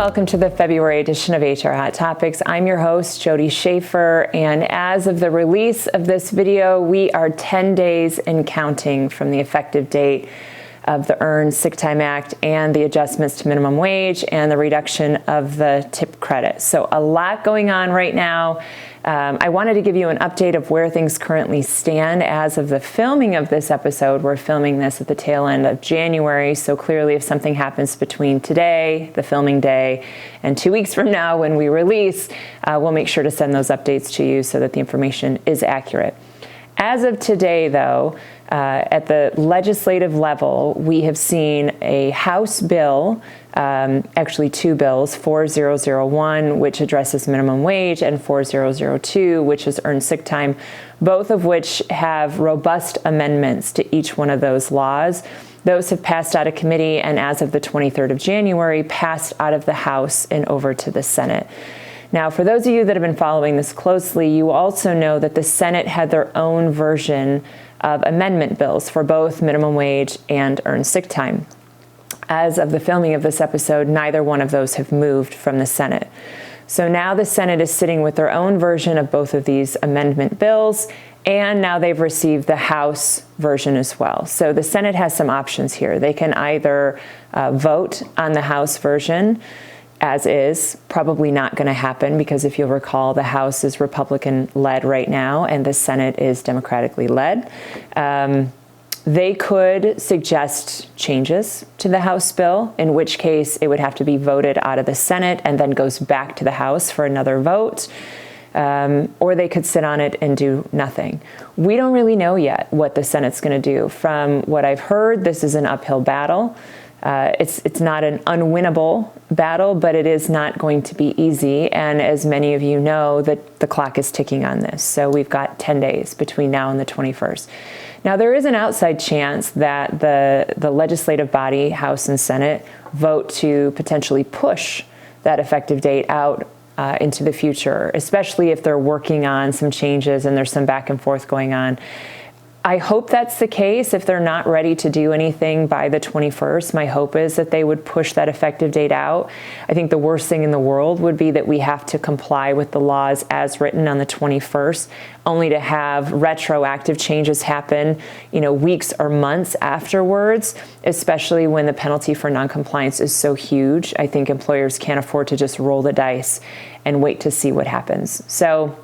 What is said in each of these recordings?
welcome to the February edition of HR Hot Topics. I'm your host, Jodi Schafer, and as of the release of this video, we are 10 days and counting from the effective date of the Earned Sick Time Act and the adjustments to minimum wage and the reduction of the tip credit. So a lot going on right now. I wanted to give you an update of where things currently stand as of the filming of this episode. We're filming this at the tail end of January, so clearly if something happens between today, the filming day, and 2 weeks from now when we release, we'll make sure to send those updates to you so that the information is accurate. As of today, though, at the legislative level, we have seen a House bill, actually two bills, 4001, which addresses minimum wage, and 4002, which is earned sick time, both of which have robust amendments to each one of those laws. Those have passed out of committee and as of the 23rd of January, passed out of the House and over to the Senate. Now, for those of you that have been following this closely, you also know that the Senate had their own version of amendment bills for both minimum wage and earned sick time. As of the filming of this episode, neither one of those have moved from the Senate. So now the Senate is sitting with their own version of both of these amendment bills, and now they've received the House version as well. So the Senate has some options here. They can either vote on the House version, as is, probably not going to happen because if you'll recall, the House is Republican-led right now and the Senate is Democratically led. They could suggest changes to the House bill, in which case it would have to be voted out of the Senate and then goes back to the House for another vote. Or they could sit on it and do nothing. We don't really know yet what the Senate's going to do. From what I've heard, this is an uphill battle. It's not an unwinnable battle, but it is not going to be easy. And as many of you know, that the clock is ticking on this. So we've got 10 days between now and the 21st. Now, there is an outside chance that the legislative body, House and Senate, vote to potentially push that effective date out into the future, especially if they're working on some changes and there's some back and forth going on. I hope that's the case. If they're not ready to do anything by the 21st, my hope is that they would push that effective date out. I think the worst thing in the world would be that we have to comply with the laws as written on the 21st, only to have retroactive changes happen, weeks or months afterwards, especially when the penalty for noncompliance is so huge. I think employers can't afford to just roll the dice and wait to see what happens. So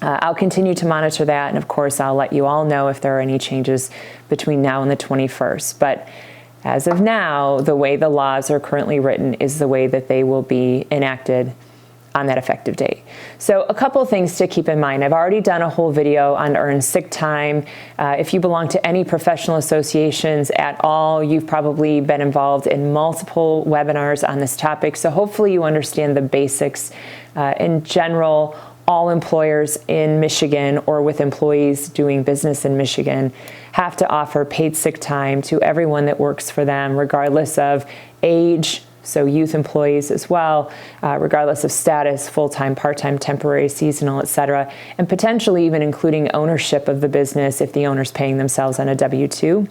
I'll continue to monitor that, and of course, I'll let you all know if there are any changes between now and the 21st. But as of now, the way the laws are currently written is the way that they will be enacted on that effective date. So a couple of things to keep in mind. I've already done a whole video on earned sick time. If you belong to any professional associations at all, you've probably been involved in multiple webinars on this topic. So hopefully you understand the basics. In general, all employers in Michigan or with employees doing business in Michigan have to offer paid sick time to everyone that works for them, regardless of age, so youth employees as well, regardless of status, full-time, part-time, temporary, seasonal, et cetera, and potentially even including ownership of the business if the owner's paying themselves on a W-2.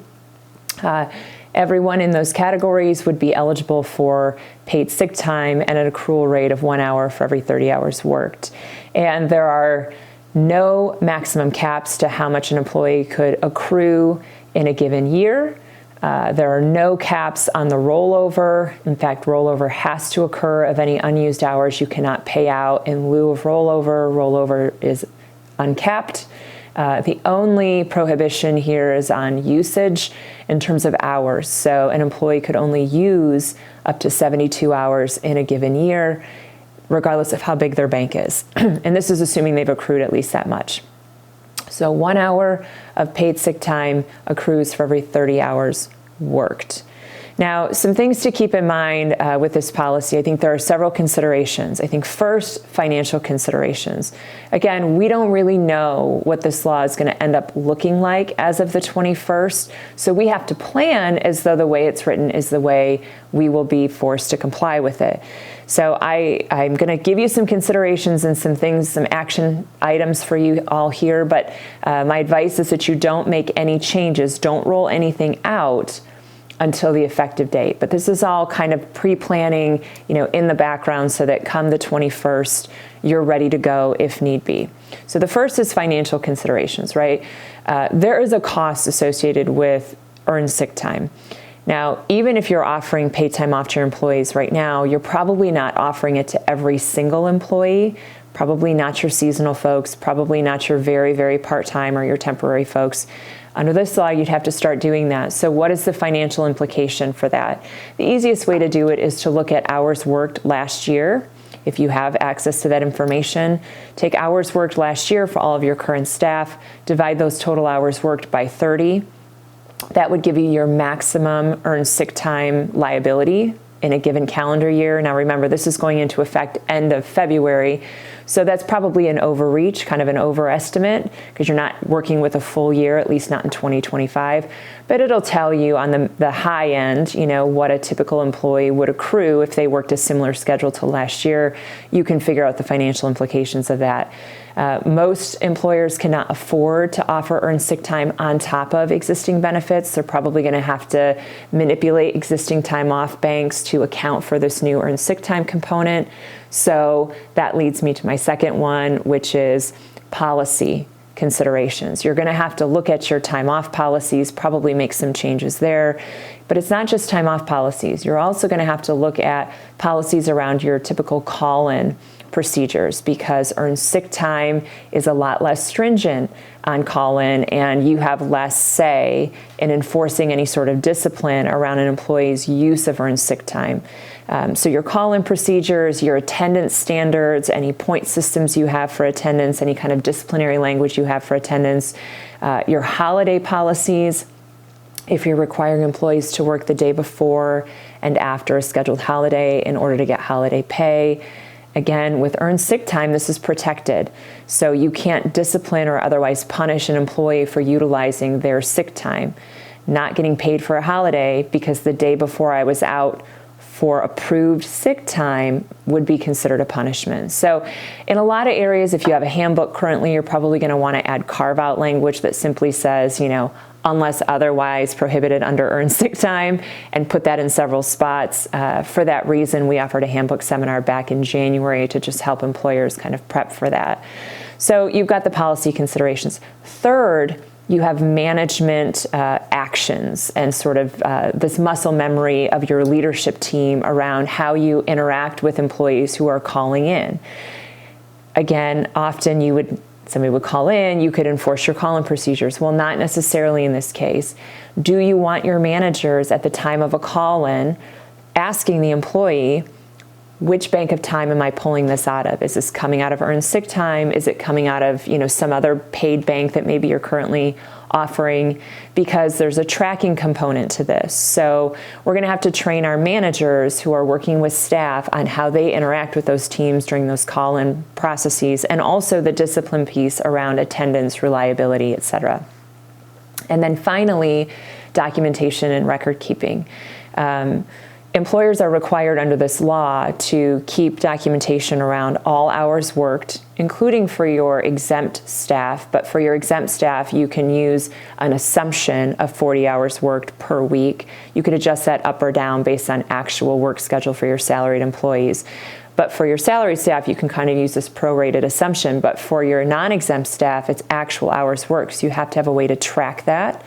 Everyone in those categories would be eligible for paid sick time and an accrual rate of 1 hour for every 30 hours worked. And there are no maximum caps to how much an employee could accrue in a given year. There are no caps on the rollover. In fact, rollover has to occur of any unused hours you cannot pay out in lieu of rollover. Rollover is uncapped. The only prohibition here is on usage in terms of hours. So an employee could only use up to 72 hours in a given year, regardless of how big their bank is. And this is assuming they've accrued at least that much. So 1 hour of paid sick time accrues for every 30 hours worked. Now, some things to keep in mind with this policy. I think there are several considerations. I think first, financial considerations. Again, we don't really know what this law is going to end up looking like as of the 21st. So we have to plan as though the way it's written is the way we will be forced to comply with it. So I'm going to give you some considerations and some things, some action items for you all here. But my advice is that you don't make any changes. Don't roll anything out until the effective date. But this is all kind of pre-planning, in the background so that come the 21st, you're ready to go if need be. So the first is financial considerations, right? There is a cost associated with earned sick time. Now, even if you're offering paid time off to your employees right now, you're probably not offering it to every single employee, probably not your seasonal folks, probably not your very, very part-time or your temporary folks. Under this law, you'd have to start doing that. So what is the financial implication for that? The easiest way to do it is to look at hours worked last year. If you have access to that information, take hours worked last year for all of your current staff, divide those total hours worked by 30. That would give you your maximum earned sick time liability in a given calendar year. Now remember, this is going into effect end of February, so that's probably an overreach, kind of an overestimate, because you're not working with a full year, at least not in 2025. But it'll tell you on the high end, what a typical employee would accrue if they worked a similar schedule to last year. You can figure out the financial implications of that. Most employers cannot afford to offer earned sick time on top of existing benefits. They're probably going to have to manipulate existing time off banks to account for this new earned sick time component. So that leads me to my second one, which is policy considerations. You're going to have to look at your time off policies, probably make some changes there. But it's not just time off policies. You're also going to have to look at policies around your typical call-in procedures, because earned sick time is a lot less stringent on call-in, and you have less say in enforcing any sort of discipline around an employee's use of earned sick time. So your call-in procedures, your attendance standards, any point systems you have for attendance, any kind of disciplinary language you have for attendance, your holiday policies, if you're requiring employees to work the day before and after a scheduled holiday in order to get holiday pay. Again, with earned sick time, this is protected. So you can't discipline or otherwise punish an employee for utilizing their sick time. Not getting paid for a holiday because the day before I was out for approved sick time would be considered a punishment. So in a lot of areas, if you have a handbook currently, you're probably going to want to add carve-out language that simply says, unless otherwise prohibited under earned sick time, and put that in several spots. For that reason, we offered a handbook seminar back in January to just help employers kind of prep for that. So you've got the policy considerations. Third, you have management actions and sort of this muscle memory of your leadership team around how you interact with employees who are calling in. Again, often somebody would call in, you could enforce your call-in procedures. Well, not necessarily in this case. Do you want your managers at the time of a call-in asking the employee, which bank of time am I pulling this out of? Is this coming out of earned sick time? Is it coming out of, some other paid bank that maybe you're currently offering? Because there's a tracking component to this. So we're going to have to train our managers who are working with staff on how they interact with those teams during those call-in processes, and also the discipline piece around attendance, reliability, et cetera. And then finally, documentation and record keeping. Employers are required under this law to keep documentation around all hours worked, including for your exempt staff. But for your exempt staff, you can use an assumption of 40 hours worked per week. You could adjust that up or down based on actual work schedule for your salaried employees. But for your salaried staff, you can kind of use this prorated assumption. But for your non-exempt staff, it's actual hours worked. So you have to have a way to track that.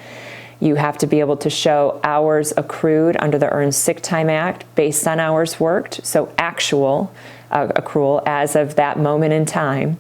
You have to be able to show hours accrued under the Earned Sick Time Act based on hours worked, so actual accrual as of that moment in time,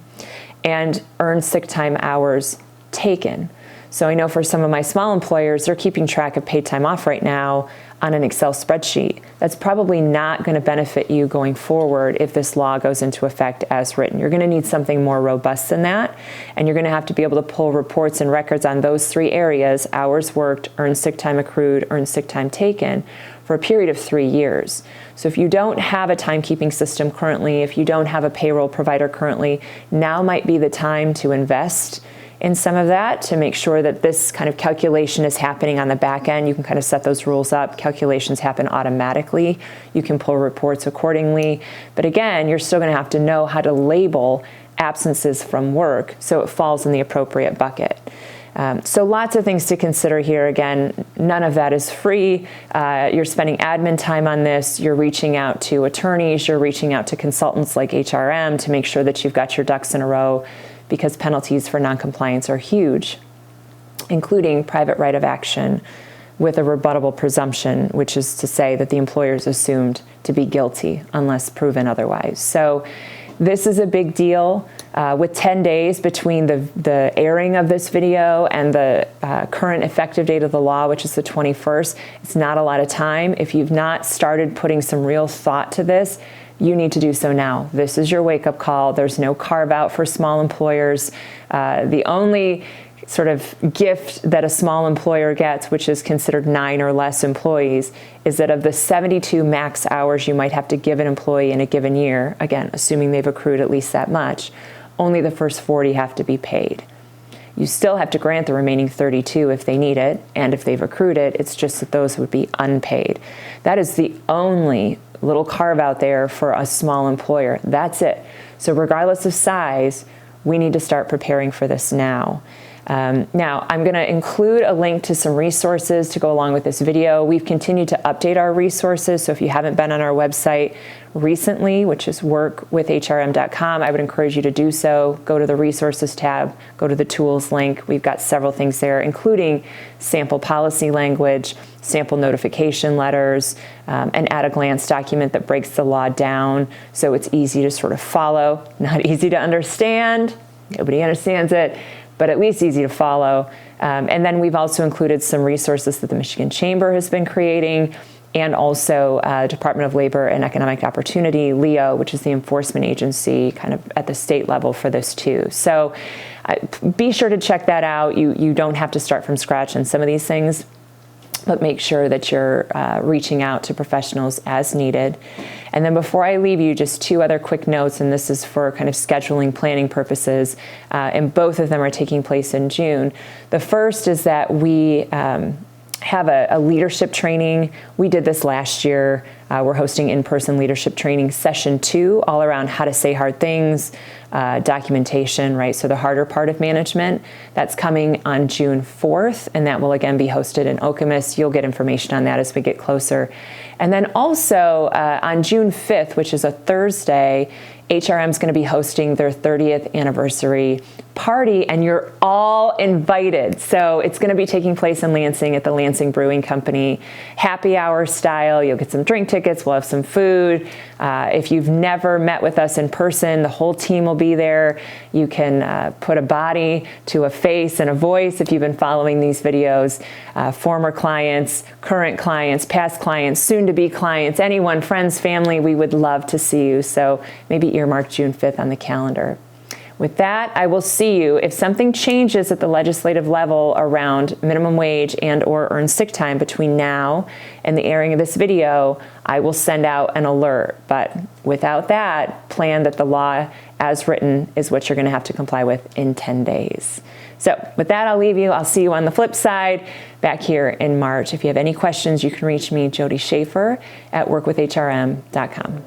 and earned sick time hours taken. So I know for some of my small employers, they're keeping track of paid time off right now on an Excel spreadsheet. That's probably not going to benefit you going forward if this law goes into effect as written. You're going to need something more robust than that, and you're going to have to be able to pull reports and records on those three areas: hours worked, earned sick time accrued, earned sick time taken, for a period of 3 years. So if you don't have a timekeeping system currently, if you don't have a payroll provider currently, now might be the time to invest in some of that to make sure that this kind of calculation is happening on the back end. You can kind of set those rules up. Calculations happen automatically. You can pull reports accordingly. But again, you're still going to have to know how to label absences from work so it falls in the appropriate bucket. So lots of things to consider here. Again, none of that is free. You're spending admin time on this. You're reaching out to attorneys. You're reaching out to consultants like HRM to make sure that you've got your ducks in a row, because penalties for noncompliance are huge, including private right of action with a rebuttable presumption, which is to say that the employer is assumed to be guilty unless proven otherwise. So this is a big deal. With 10 days between the airing of this video and the current effective date of the law, which is the 21st, it's not a lot of time. If you've not started putting some real thought to this, you need to do so now. This is your wake-up call. There's no carve-out for small employers. The only sort of gift that a small employer gets, which is considered 9 or less employees, is that of the 72 max hours you might have to give an employee in a given year, again, assuming they've accrued at least that much, only the first 40 have to be paid. You still have to grant the remaining 32 if they need it, and if they've accrued it, it's just that those would be unpaid. That is the only little carve out there for a small employer. That's it. So regardless of size, we need to start preparing for this now. Now, I'm going to include a link to some resources to go along with this video. We've continued to update our resources, so if you haven't been on our website recently, which is workwithhrm.com, I would encourage you to do so. Go to the resources tab, go to the tools link. We've got several things there, including sample policy language, sample notification letters, an at-a-glance document that breaks the law down so it's easy to sort of follow, not easy to understand. Nobody understands it, but at least easy to follow. And then we've also included some resources that the Michigan Chamber has been creating, and also Department of Labor and Economic Opportunity, LEO, which is the enforcement agency kind of at the state level for this too. So be sure to check that out. You don't have to start from scratch on some of these things, but make sure that you're reaching out to professionals as needed. And then before I leave you, just 2 other quick notes, and this is for kind of scheduling, planning purposes, and both of them are taking place in June. The first is that we have a leadership training. We did this last year. We're hosting in-person leadership training session 2, all around how to say hard things, documentation, right? So the harder part of management. That's coming on June 4th, and that will again be hosted in Okemos. You'll get information on that as we get closer. And then also on June 5th, which is a Thursday, HRM is going to be hosting their 30th anniversary party, and you're all invited. So it's going to be taking place in Lansing at the Lansing Brewing Company, happy hour style. You'll get some drink tickets. We'll have some food. If you've never met with us in person, the whole team will be there. You can put a body to a face and a voice if you've been following these videos. Former clients, current clients, past clients, soon-to-be clients, anyone, friends, family, we would love to see you. So maybe earmark June 5th on the calendar. With that, I will see you. If something changes at the legislative level around minimum wage and or earned sick time between now and the airing of this video, I will send out an alert. But without that, plan that the law as written is what you're going to have to comply with in 10 days. So with that, I'll leave you. I'll see you on the flip side back here in March. If you have any questions, you can reach me, Jodi Schafer, at workwithhrm.com.